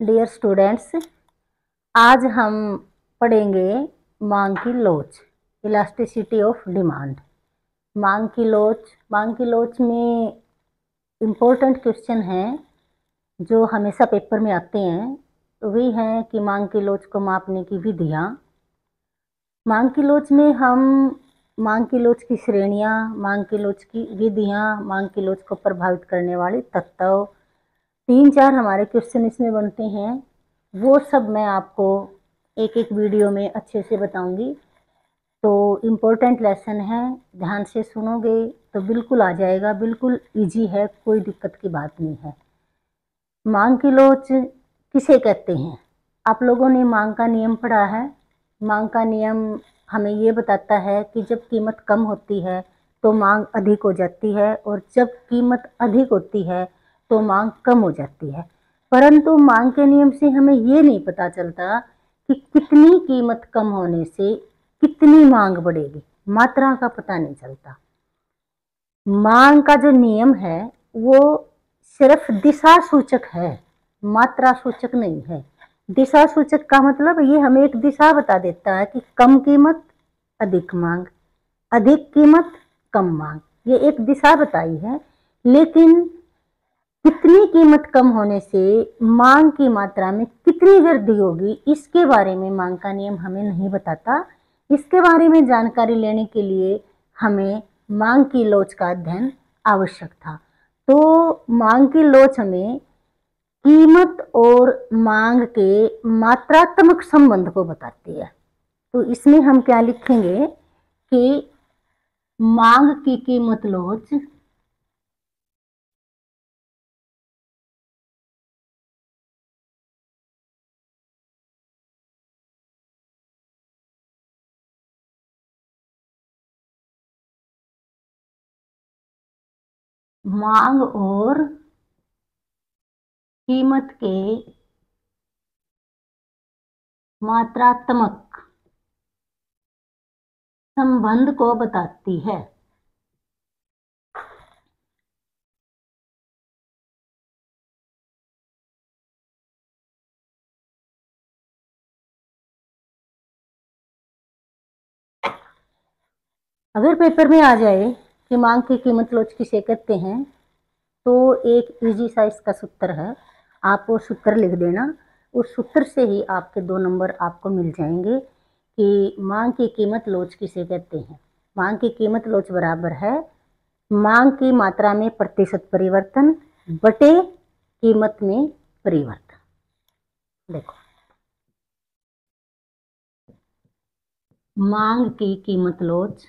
Dear students, आज हम पढ़ेंगे मांग की लोच, इलास्टिसिटी ऑफ डिमांड। मांग की लोच में इम्पोर्टेंट क्वेश्चन हैं जो हमेशा पेपर में आते हैं, तो वही हैं कि मांग की लोच को मापने की विधियाँ। मांग की लोच में हम मांग की लोच की श्रेणियाँ, मांग की लोच की विधियाँ, मांग की लोच को प्रभावित करने वाले तत्व, 3-4 हमारे क्वेश्चन इसमें बनते हैं। वो सब मैं आपको एक एक वीडियो में अच्छे से बताऊंगी। तो इम्पोर्टेंट लेसन है, ध्यान से सुनोगे तो बिल्कुल आ जाएगा, बिल्कुल इजी है, कोई दिक्कत की बात नहीं है। मांग की लोच किसे कहते हैं? आप लोगों ने मांग का नियम पढ़ा है। मांग का नियम हमें ये बताता है कि जब कीमत कम होती है तो मांग अधिक हो जाती है, और जब कीमत अधिक होती है तो मांग कम हो जाती है। परंतु मांग के नियम से हमें ये नहीं पता चलता कि कितनी कीमत कम होने से कितनी मांग बढ़ेगी, मात्रा का पता नहीं चलता। मांग का जो नियम है वो सिर्फ दिशा सूचक है, मात्रा सूचक नहीं है। दिशा सूचक का मतलब ये हमें एक दिशा बता देता है कि कम कीमत अधिक मांग, अधिक कीमत कम मांग, ये एक दिशा बताई है। लेकिन कितनी कीमत कम होने से मांग की मात्रा में कितनी वृद्धि होगी, इसके बारे में मांग का नियम हमें नहीं बताता। इसके बारे में जानकारी लेने के लिए हमें मांग की लोच का अध्ययन आवश्यक था। तो मांग की लोच हमें कीमत और मांग के मात्रात्मक संबंध को बताती है। तो इसमें हम क्या लिखेंगे कि मांग की कीमत लोच मांग और कीमत के मात्रात्मक संबंध को बताती है। अगर पेपर में आ जाए कि मांग की कीमत लोच किसे कहते हैं, तो एक इजी सा इसका सूत्र है, आप वो सूत्र लिख देना। उस सूत्र से ही आपके 2 नंबर आपको मिल जाएंगे कि मांग की कीमत लोच किसे कहते हैं। मांग की कीमत लोच बराबर है मांग की मात्रा में प्रतिशत परिवर्तन बटे कीमत में परिवर्तन। देखो, मांग की कीमत लोच,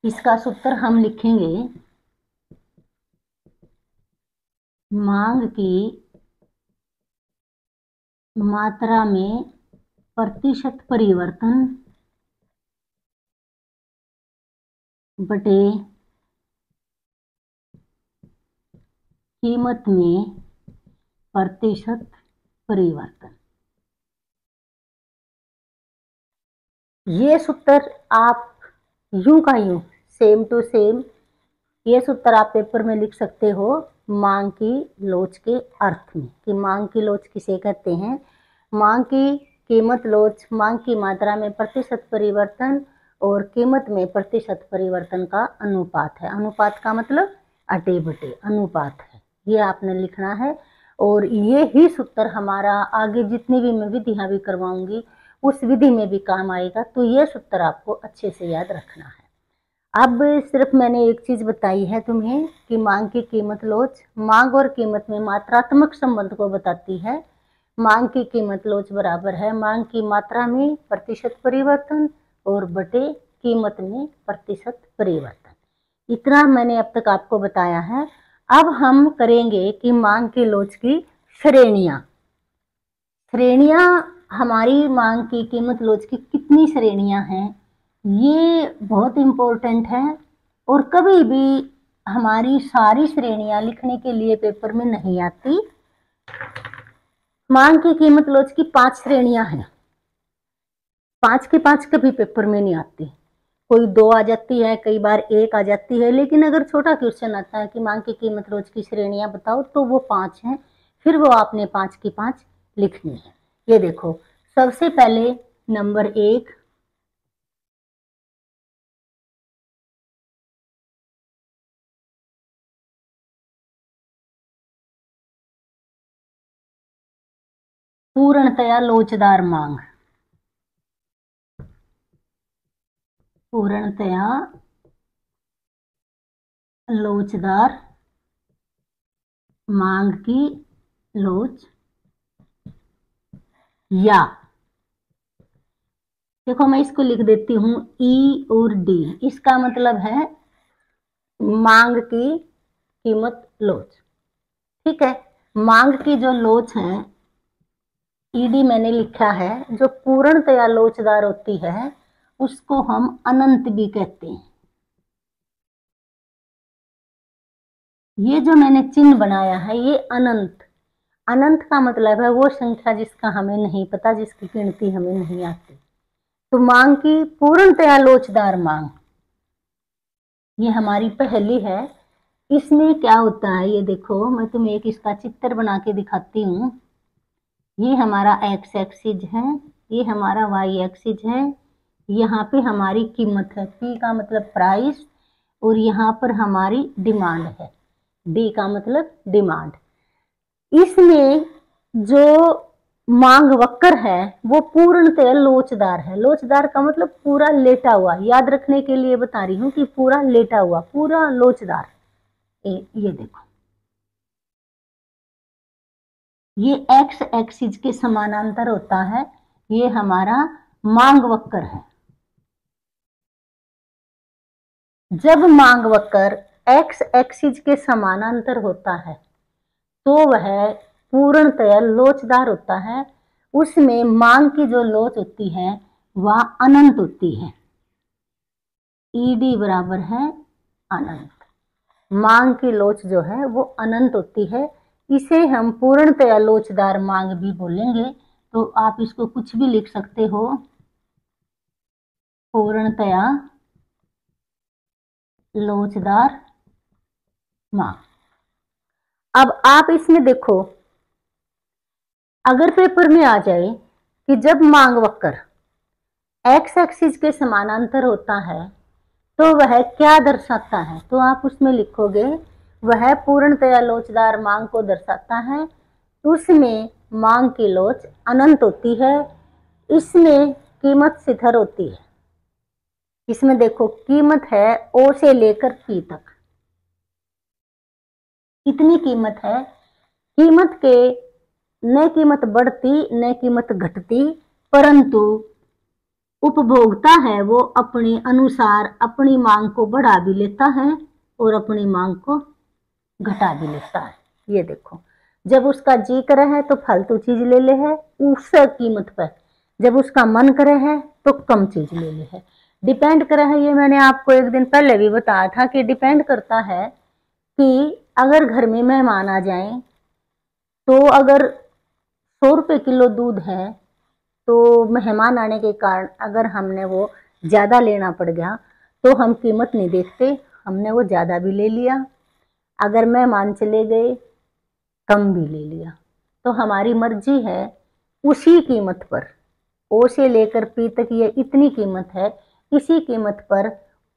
इसका सूत्र हम लिखेंगे मांग की मात्रा में प्रतिशत परिवर्तन बटे कीमत में प्रतिशत परिवर्तन। ये सूत्र आप यूं का यूं सेम टू सेम ये सूत्र आप पेपर में लिख सकते हो मांग की लोच के अर्थ में, कि मांग की लोच किसे कहते हैं। मांग की कीमत लोच मांग की मात्रा में प्रतिशत परिवर्तन और कीमत में प्रतिशत परिवर्तन का अनुपात है। अनुपात का मतलब अटे बटे अनुपात है, ये आपने लिखना है। और ये ही सूत्र हमारा आगे जितनी भी मैं विधियां भी करवाऊंगी उस विधि में भी काम आएगा। तो ये सूत्र आपको अच्छे से याद रखना है। अब सिर्फ मैंने एक चीज बताई है तुम्हें कि मांग की कीमत लोच मांग और कीमत में मात्रात्मक संबंध को बताती है। मांग की कीमत लोच बराबर है मांग की मात्रा में प्रतिशत परिवर्तन और बटे कीमत में प्रतिशत परिवर्तन। इतना मैंने अब तक आपको बताया है। अब हम करेंगे कि मांग की लोच की श्रेणियां। श्रेणियां हमारी मांग की कीमत लोच की कितनी श्रेणियां हैं, ये बहुत इम्पोर्टेंट है। और कभी भी हमारी सारी श्रेणियां लिखने के लिए पेपर में नहीं आती। मांग की कीमत लोच की 5 श्रेणियां हैं, 5 के 5 कभी पेपर में नहीं आती। कोई 2 आ जाती है, कई बार 1 आ जाती है, लेकिन अगर छोटा क्वेश्चन आता है कि मांग की कीमत रोज की श्रेणियां बताओ, तो वो 5 हैं, फिर वो आपने 5 की 5 लिखनी है। ये देखो, सबसे पहले नंबर 1, पूर्णतया लोचदार मांग। पूर्णतया लोचदार मांग की लोच, या देखो मैं इसको लिख देती हूं ई और डी। इसका मतलब है मांग की कीमत लोच। ठीक है, मांग की जो लोच है, ईडी मैंने लिखा है, जो पूर्णतया लोचदार होती है उसको हम अनंत भी कहते हैं। ये जो मैंने चिन्ह बनाया है ये अनंत, अनंत का मतलब है वो संख्या जिसका हमें नहीं पता, जिसकी गिनती हमें नहीं आती। तो मांग की पूर्णतया लोचदार मांग ये हमारी पहली है। इसमें क्या होता है ये देखो, मैं तुम्हें एक इसका चित्र बना के दिखाती हूँ। ये हमारा एक्स एक्सिस है, ये हमारा वाई एक्सिस है, यहाँ पे हमारी कीमत है, पी का मतलब प्राइस, और यहाँ पर हमारी डिमांड है, डी का मतलब डिमांड। इसमें जो मांग वक्र है वो पूर्णतः लोचदार है। लोचदार का मतलब पूरा लेटा हुआ, याद रखने के लिए बता रही हूँ कि पूरा लेटा हुआ, पूरा लोचदार। ये देखो, ये एक्स एक्सिस के समानांतर होता है, ये हमारा मांग वक्र है। जब मांग वक्र एक्स एक्सिस के समानांतर होता है तो वह पूर्णतया लोचदार होता है। उसमें मांग की जो लोच होती है वह अनंत होती है। ईडी बराबर है अनंत। मांग की लोच जो है वो अनंत होती है, इसे हम पूर्णतया लोचदार मांग भी बोलेंगे। तो आप इसको कुछ भी लिख सकते हो, पूर्णतया लोचदार मांग। अब आप इसमें देखो, अगर पेपर में आ जाए कि जब मांग वक्र एक्स एक्सिस के समानांतर होता है तो वह क्या दर्शाता है, तो आप उसमें लिखोगे वह पूर्णतया लोचदार मांग को दर्शाता है। उसमें मांग की लोच अनंत होती है, इसमें कीमत शिखर होती है। इसमें देखो कीमत है ओ से लेकर पी तक, इतनी कीमत है। कीमत के न कीमत बढ़ती न कीमत घटती, परंतु उपभोक्ता है वो अपने अनुसार अपनी मांग को बढ़ा भी लेता है और अपनी मांग को घटा भी लेता है। ये देखो, जब उसका जी करे है तो फालतू चीज ले ले है उस कीमत पर, जब उसका मन करे है तो कम चीज ले ले है। डिपेंड करे है, ये मैंने आपको एक दिन पहले भी बताया था कि डिपेंड करता है कि अगर घर में मेहमान आ जाए तो अगर 100 रुपये किलो दूध है तो मेहमान आने के कारण अगर हमने वो ज़्यादा लेना पड़ गया तो हम कीमत नहीं देखते, हमने वो ज़्यादा भी ले लिया। अगर मेहमान चले गए कम भी ले लिया, तो हमारी मर्जी है। उसी कीमत पर ओ से लेकर पी तक ये इतनी कीमत है, इसी कीमत पर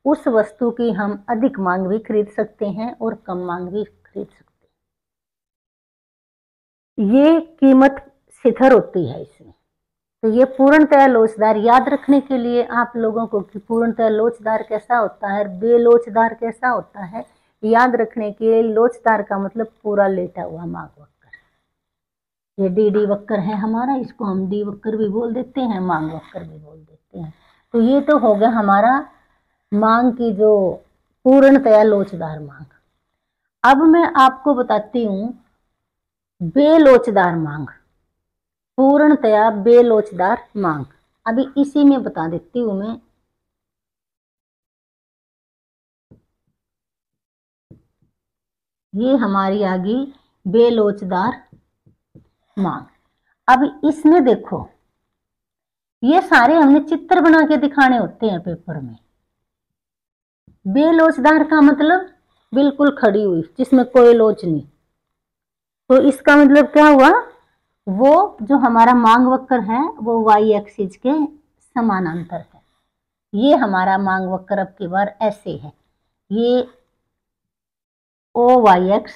उस वस्तु की हम अधिक मांग भी खरीद सकते हैं और कम मांग भी खरीद सकते हैं। ये कीमत शिखर होती है इसमें। तो ये पूर्णतया लोचदार, याद रखने के लिए आप लोगों को कि पूर्णतया लोचदार कैसा होता है, बेलोचदार कैसा होता है, याद रखने के लिए लोचदार का मतलब पूरा लेटा हुआ मांग वक्र। ये डी वक्र है हमारा, इसको हम डी वक्र भी बोल देते हैं, मांग वक्र भी बोल देते हैं। तो ये तो हो गया हमारा मांग की जो पूर्णतया लोचदार मांग। अब मैं आपको बताती हूँ बेलोचदार मांग, पूर्णतया बेलोचदार मांग। अभी इसी में बता देती हूं मैं। ये हमारी आ गई बेलोचदार मांग। अब इसमें देखो, ये सारे हमने चित्र बना के दिखाने होते हैं पेपर में। बेलोचदार का मतलब बिल्कुल खड़ी हुई, जिसमें कोई लोच नहीं। तो इसका मतलब क्या हुआ, वो जो हमारा मांग वक्र है वो वाई एक्सिस के समानांतर है। ये हमारा मांग वक्र अब की बार ऐसे है, ये O Y X,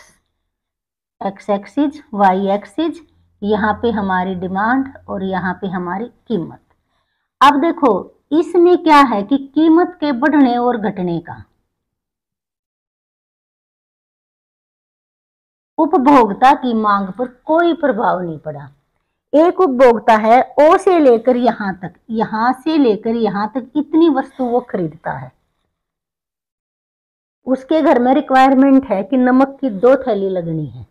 X axis, Y axis, यहाँ पे हमारी डिमांड और यहाँ पे हमारी कीमत। अब देखो इसमें क्या है कि कीमत के बढ़ने और घटने का उपभोक्ता की मांग पर कोई प्रभाव नहीं पड़ा। एक उपभोक्ता है ओ से लेकर यहां तक, यहां से लेकर यहां तक इतनी वस्तु वो खरीदता है। उसके घर में रिक्वायरमेंट है कि नमक की 2 थैली लगनी है।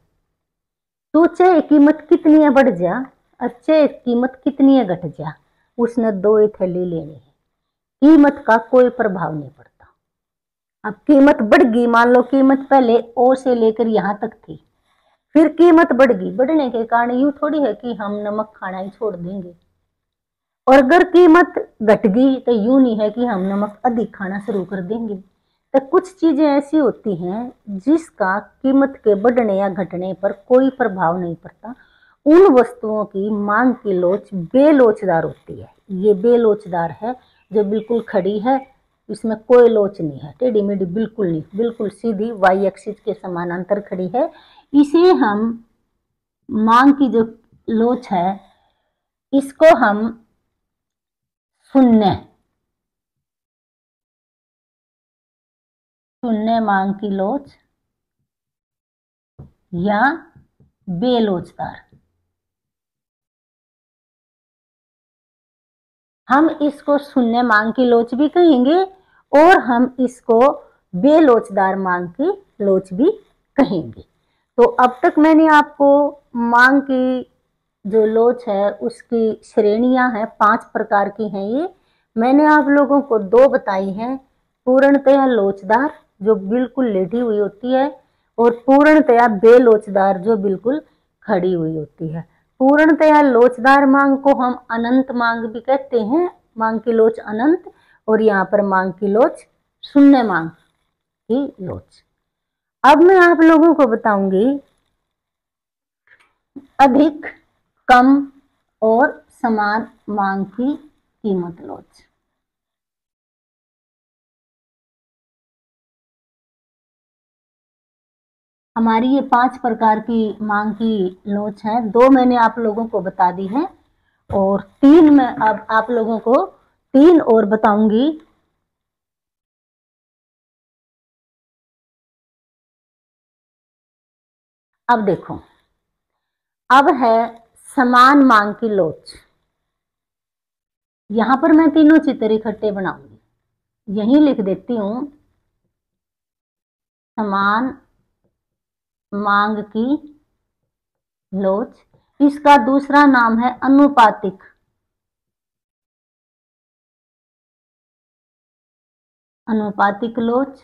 तो चाहे कीमत कितनी है बढ़ जा, चाहे कीमत कितनी है घट जा, उसने 2 थैली लेनी है। कीमत का कोई प्रभाव नहीं पड़ता। अब कीमत बढ़ गई, मान लो कीमत पहले ओ से लेकर यहां तक थी, फिर कीमत बढ़ गई, बढ़ने के कारण यूं थोड़ी है कि हम नमक खाना ही छोड़ देंगे। और अगर कीमत घट गई तो यूं नहीं है कि हम नमक अधिक खाना शुरू कर देंगे। तो कुछ चीजें ऐसी होती हैं जिसका कीमत के बढ़ने या घटने पर कोई प्रभाव नहीं पड़ता। उन वस्तुओं की मांग की लोच बेलोचदार होती है। ये बेलोचदार है, जो बिल्कुल खड़ी है, इसमें कोई लोच नहीं है, टेढ़ी मेढ़ी बिल्कुल नहीं, बिल्कुल सीधी वाई एक्सिस के समानांतर खड़ी है। इसे हम मांग की जो लोच है इसको हम शून्य मांग की लोच या बेलोचदार, हम इसको शून्य मांग की लोच भी कहेंगे और हम इसको बेलोचदार मांग की लोच भी कहेंगे। तो अब तक मैंने आपको मांग की जो लोच है उसकी श्रेणियां हैं, 5 प्रकार की हैं। ये मैंने आप लोगों को 2 बताई हैं, पूर्णतया लोचदार जो बिल्कुल लेटी हुई होती है और पूर्णतया बेलोचदार जो बिल्कुल खड़ी हुई होती है। पूर्णतया लोचदार मांग को हम अनंत मांग भी कहते हैं, मांग की लोच अनंत, और यहाँ पर मांग की लोच शून्य मांग की लोच। अब मैं आप लोगों को बताऊंगी अधिक, कम और समान मांग की कीमत लोच। हमारी ये 5 प्रकार की मांग की लोच है। 2 मैंने आप लोगों को बता दी है और 3 मैं अब आप लोगों को 3 और बताऊंगी। अब देखो, अब है समान मांग की लोच। यहां पर मैं तीनों चित्र इकट्ठे बनाऊंगी, यहीं लिख देती हूं समान मांग की लोच। इसका दूसरा नाम है अनुपातिक, अनुपातिक लोच,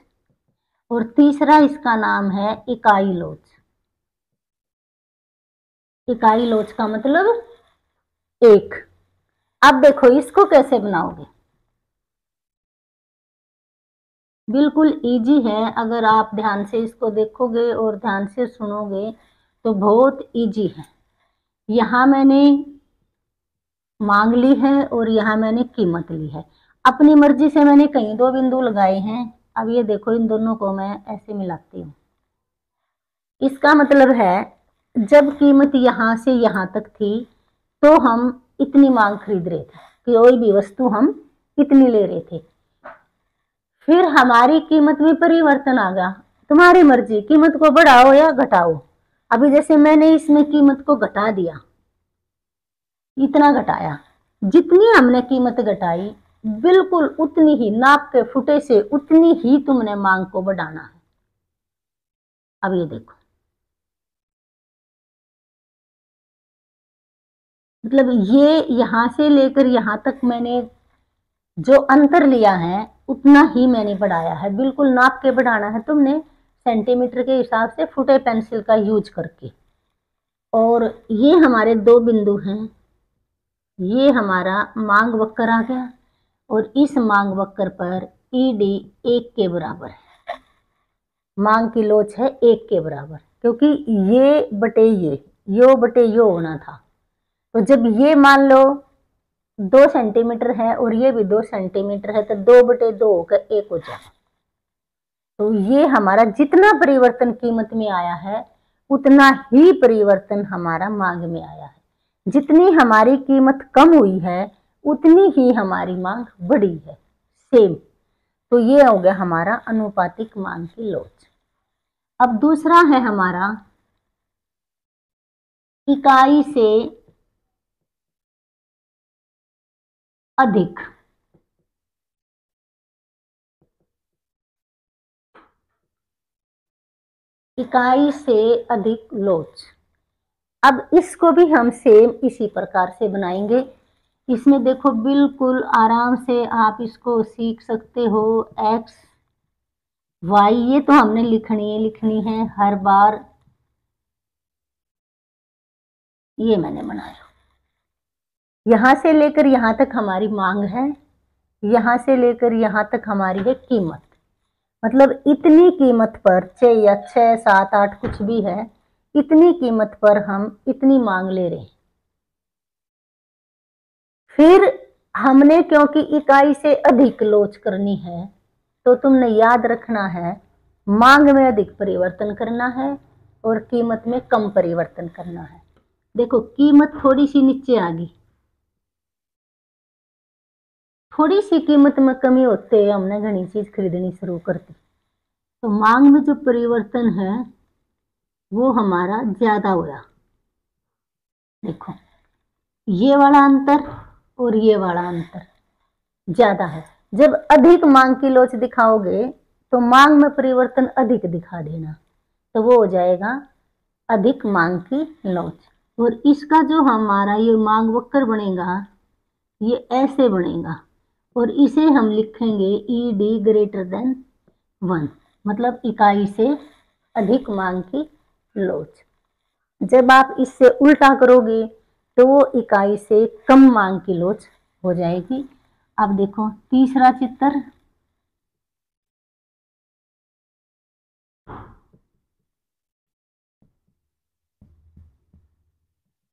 और तीसरा इसका नाम है इकाई लोच। इकाई लोच का मतलब 1। अब देखो इसको कैसे बनाओगे, बिल्कुल इजी है। अगर आप ध्यान से इसको देखोगे और ध्यान से सुनोगे तो बहुत इजी है। यहां मैंने मांग ली है और यहां मैंने कीमत ली है। अपनी मर्जी से मैंने कहीं 2 बिंदु लगाए हैं। अब ये देखो इन दोनों को मैं ऐसे मिलाती हूँ। इसका मतलब है जब कीमत यहां से यहां तक थी तो हम इतनी मांग खरीद रहे थे, कोई भी वस्तु हम इतनी ले रहे थे। फिर हमारी कीमत में परिवर्तन आ गया, तुम्हारी मर्जी कीमत को बढ़ाओ या घटाओ। अभी जैसे मैंने इसमें कीमत को घटा दिया, इतना घटाया, जितनी हमने कीमत घटाई बिल्कुल उतनी ही नाप के फुटे से उतनी ही तुमने मांग को बढ़ाना है। अब ये देखो, मतलब ये यहां से लेकर यहां तक मैंने जो अंतर लिया है उतना ही मैंने बढ़ाया है। बिल्कुल नाप के बढ़ाना है तुमने, सेंटीमीटर के हिसाब से फुटे पेंसिल का यूज करके। और ये हमारे 2 बिंदु हैं, ये हमारा मांग वक्र आ गया और इस मांग वक्र पर ईडी 1 के बराबर है, मांग की लोच है 1 के बराबर, क्योंकि ये बटे ये, यो बटे यो होना था। तो जब ये मान लो 2 सेंटीमीटर है और ये भी 2 सेंटीमीटर है, तो 2 बटे 2 होकर 1 हो जाए। तो ये हमारा जितना परिवर्तन कीमत में आया है उतना ही परिवर्तन हमारा मांग में आया है। जितनी हमारी कीमत कम हुई है उतनी ही हमारी मांग बढ़ी है, सेम। तो ये हो गया हमारा अनुपातिक मांग की लोच। अब दूसरा है हमारा इकाई से अधिक। इकाई से अधिक लोच। अब इसको भी हम सेम इसी प्रकार से बनाएंगे। इसमें देखो बिल्कुल आराम से आप इसको सीख सकते हो। एक्स वाई ये तो हमने लिखनी है हर बार। ये मैंने बनाया, यहां से लेकर यहां तक हमारी मांग है, यहां से लेकर यहां तक हमारी है कीमत। मतलब इतनी कीमत पर, चाहे या 6, 7, 8 कुछ भी है, इतनी कीमत पर हम इतनी मांग ले रहे हैं। फिर हमने क्योंकि इकाई से अधिक लोच करनी है, तो तुमने याद रखना है मांग में अधिक परिवर्तन करना है और कीमत में कम परिवर्तन करना है। देखो कीमत थोड़ी सी नीचे आ गई, थोड़ी सी कीमत में कमी होते हमने घनी चीज खरीदनी शुरू कर दी, तो मांग में जो परिवर्तन है वो हमारा ज्यादा हुआ। देखो ये वाला अंतर और ये वाला अंतर ज्यादा है। जब अधिक मांग की लोच दिखाओगे तो मांग में परिवर्तन अधिक दिखा देना, तो वो हो जाएगा अधिक मांग की लोच। और इसका जो हमारा ये मांग वक्र बनेगा ये ऐसे बनेगा, और इसे हम लिखेंगे ED ग्रेटर देन 1, मतलब इकाई से अधिक मांग की लोच। जब आप इससे उल्टा करोगे तो वो इकाई से कम मांग की लोच हो जाएगी। अब देखो तीसरा चित्र,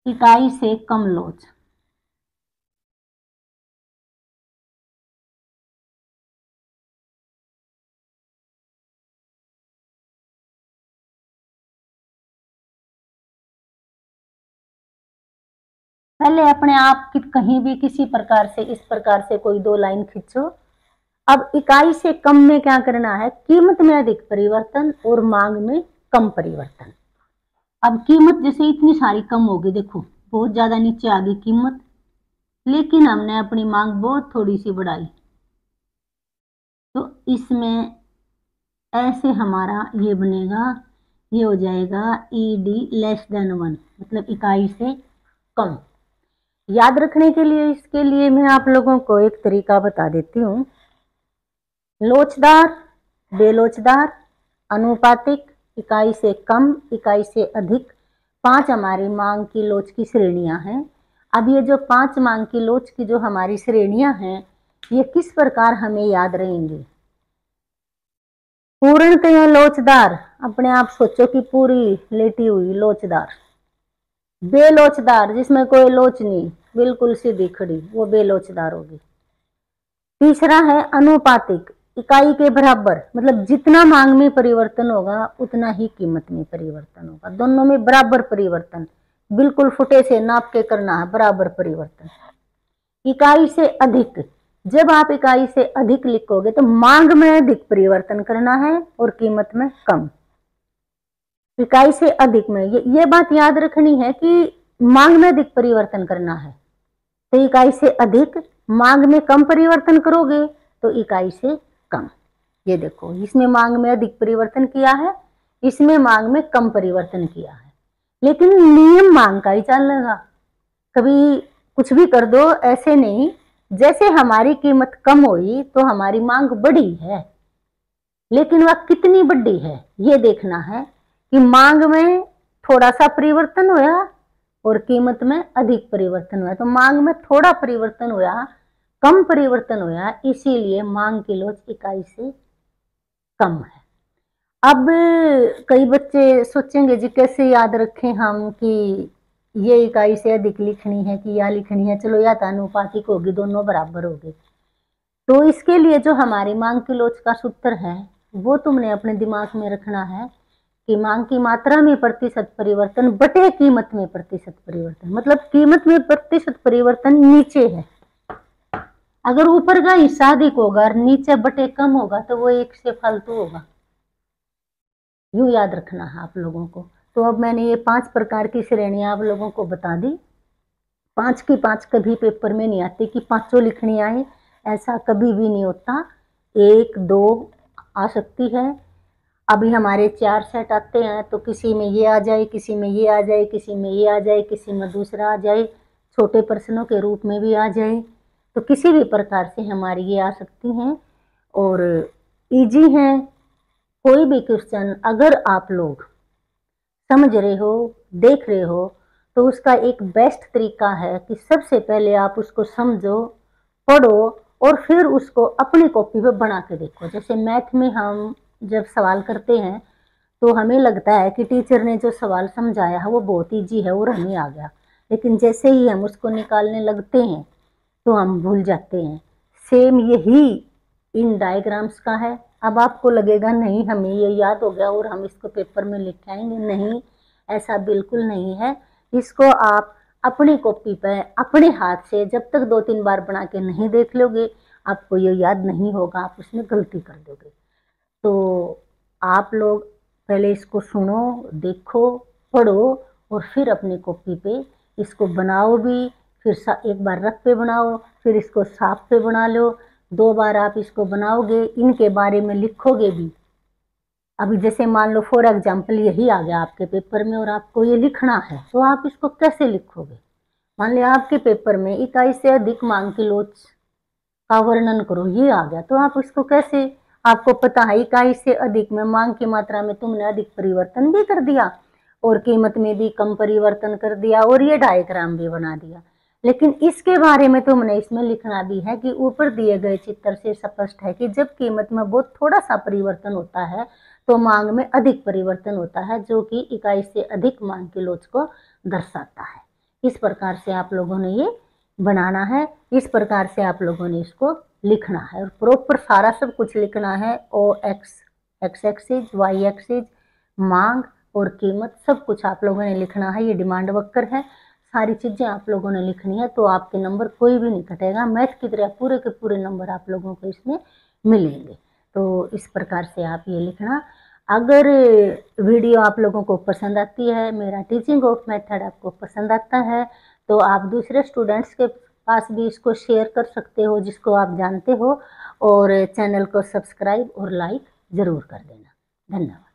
इकाई से कम लोच। पहले अपने आप की कहीं भी किसी प्रकार से इस प्रकार से कोई 2 लाइन खींचो। अब इकाई से कम में क्या करना है, कीमत में अधिक परिवर्तन और मांग में कम परिवर्तन। अब कीमत जैसे इतनी सारी कम होगी, देखो बहुत ज्यादा नीचे आ गई कीमत, लेकिन हमने अपनी मांग बहुत थोड़ी सी बढ़ाई, तो इसमें ऐसे हमारा ये बनेगा, ये हो जाएगा ED लेस देन 1, मतलब इकाई से कम। याद रखने के लिए इसके लिए मैं आप लोगों को एक तरीका बता देती हूँ। लोचदार, बेलोचदार, अनुपातिक, इकाई से कम, इकाई से अधिक, 5 हमारी मांग की लोच की श्रेणियां हैं। अब ये जो 5 मांग की लोच की जो हमारी श्रेणियां हैं ये किस प्रकार हमें याद रहेंगी। पूर्णतया लोचदार, अपने आप सोचो कि पूरी लेटी हुई लोचदार। बेलोचदार जिसमें कोई लोच नहीं, बिल्कुल सीधी खड़ी, वो बेलोचदार होगी। तीसरा है अनुपातिक, इकाई के बराबर, मतलब जितना मांग में परिवर्तन होगा उतना ही कीमत में परिवर्तन होगा, दोनों में बराबर परिवर्तन, बिल्कुल फुटे से नाप के करना है, बराबर परिवर्तन। इकाई से अधिक, जब आप इकाई से अधिक लिखोगे तो मांग में अधिक परिवर्तन करना है और कीमत में कम। इकाई से अधिक में ये बात याद रखनी है कि मांग में अधिक परिवर्तन करना है, तो इकाई से अधिक, मांग में कम परिवर्तन करोगे तो इकाई से कम। ये देखो इसमें मांग में अधिक परिवर्तन किया है, इसमें मांग में कम परिवर्तन किया है, लेकिन नियम मांग का ही चलेगा। कभी कुछ भी कर दो, ऐसे नहीं जैसे हमारी कीमत कम हुई तो हमारी मांग बढ़ी है, लेकिन वह कितनी बढ़ी है ये देखना है कि मांग में थोड़ा सा परिवर्तन हुआ और कीमत में अधिक परिवर्तन हुआ। तो मांग में थोड़ा परिवर्तन हुआ कम परिवर्तन हुआ, इसीलिए मांग की लोच इकाई से कम है। अब कई बच्चे सोचेंगे जी कैसे याद रखें हम कि ये इकाई से अधिक लिखनी है कि या लिखनी है, चलो या तो अनुपातिक होगी, दोनों बराबर होगी। तो इसके लिए जो हमारी मांग की लोच का सूत्र है वो तुमने अपने दिमाग में रखना है कि मांग की मात्रा में प्रतिशत परिवर्तन बटे कीमत में प्रतिशत परिवर्तन। मतलब कीमत में प्रतिशत परिवर्तन नीचे है, अगर ऊपर का हिस्सा अधिक होगा और नीचे बटे कम होगा तो वो एक से फालतू होगा। यूं याद रखना है आप लोगों को। तो अब मैंने ये 5 प्रकार की श्रेणियां आप लोगों को बता दी। 5 की 5 कभी पेपर में नहीं आती कि पांचों लिखनी आए, ऐसा कभी भी नहीं होता। 1 2 आ सकती है। अभी हमारे 4 सेट आते हैं तो किसी में ये आ जाए, किसी में ये आ जाए, किसी में ये आ जाए, किसी में दूसरा आ जाए, छोटे प्रश्नों के रूप में भी आ जाए। तो किसी भी प्रकार से हमारी ये आ सकती हैं और इजी हैं। कोई भी क्वेश्चन अगर आप लोग समझ रहे हो, देख रहे हो, तो उसका एक बेस्ट तरीका है कि सबसे पहले आप उसको समझो, पढ़ो और फिर उसको अपनी कॉपी पे बना के देखो। जैसे मैथ में हम जब सवाल करते हैं तो हमें लगता है कि टीचर ने जो सवाल समझाया है वो बहुत ईजी है और हमें आ गया, लेकिन जैसे ही हम उसको निकालने लगते हैं तो हम भूल जाते हैं। सेम यही इन डायग्राम्स का है। अब आपको लगेगा नहीं हमें ये याद हो गया और हम इसको पेपर में लिख आएंगे, नहीं, ऐसा बिल्कुल नहीं है। इसको आप अपनी कॉपी पे अपने हाथ से जब तक 2-3 बार बना के नहीं देख लोगे आपको ये याद नहीं होगा, आप उसमें गलती कर दोगे। तो आप लोग पहले इसको सुनो, देखो, पढ़ो और फिर अपनी कॉपी पे इसको बनाओ भी। फिर एक बार रफ पे बनाओ, फिर इसको साफ पे बना लो। 2 बार आप इसको बनाओगे, इनके बारे में लिखोगे भी। अभी जैसे मान लो फॉर एग्जाम्पल यही आ गया आपके पेपर में और आपको ये लिखना है, तो आप इसको कैसे लिखोगे? मान लिया आपके पेपर में इकाई से अधिक मांग की लोच का वर्णन करो, ये आ गया, तो आप इसको कैसे? आपको पता है इकाई से अधिक में मांग की मात्रा में तुमने अधिक परिवर्तन भी कर दिया और कीमत में भी कम परिवर्तन कर दिया और ये डायग्राम भी बना दिया, लेकिन इसके बारे में तुमने इसमें लिखना भी है कि ऊपर दिए गए चित्र से स्पष्ट है कि जब कीमत में बहुत थोड़ा सा परिवर्तन होता है तो मांग में अधिक परिवर्तन होता है, जो कि इकाई से अधिक मांग की लोच को दर्शाता है। इस प्रकार से आप लोगों ने ये बनाना है, इस प्रकार से आप लोगों ने इसको लिखना है और प्रॉपर सारा सब कुछ लिखना है। एक्स एक्सिस, वाई एक्सिस, मांग और कीमत सब कुछ आप लोगों ने लिखना है। ये डिमांड वक्र है, सारी चीज़ें आप लोगों ने लिखनी है, तो आपके नंबर कोई भी नहीं कटेगा। मैथ की तरह पूरे के पूरे नंबर आप लोगों को इसमें मिलेंगे। तो इस प्रकार से आप ये लिखना। अगर वीडियो आप लोगों को पसंद आती है, मेरा टीचिंग ऑफ मेथड आपको पसंद आता है, तो आप दूसरे स्टूडेंट्स के पास भी इसको शेयर कर सकते हो जिसको आप जानते हो, और चैनल को सब्सक्राइब और लाइक ज़रूर कर देना। धन्यवाद।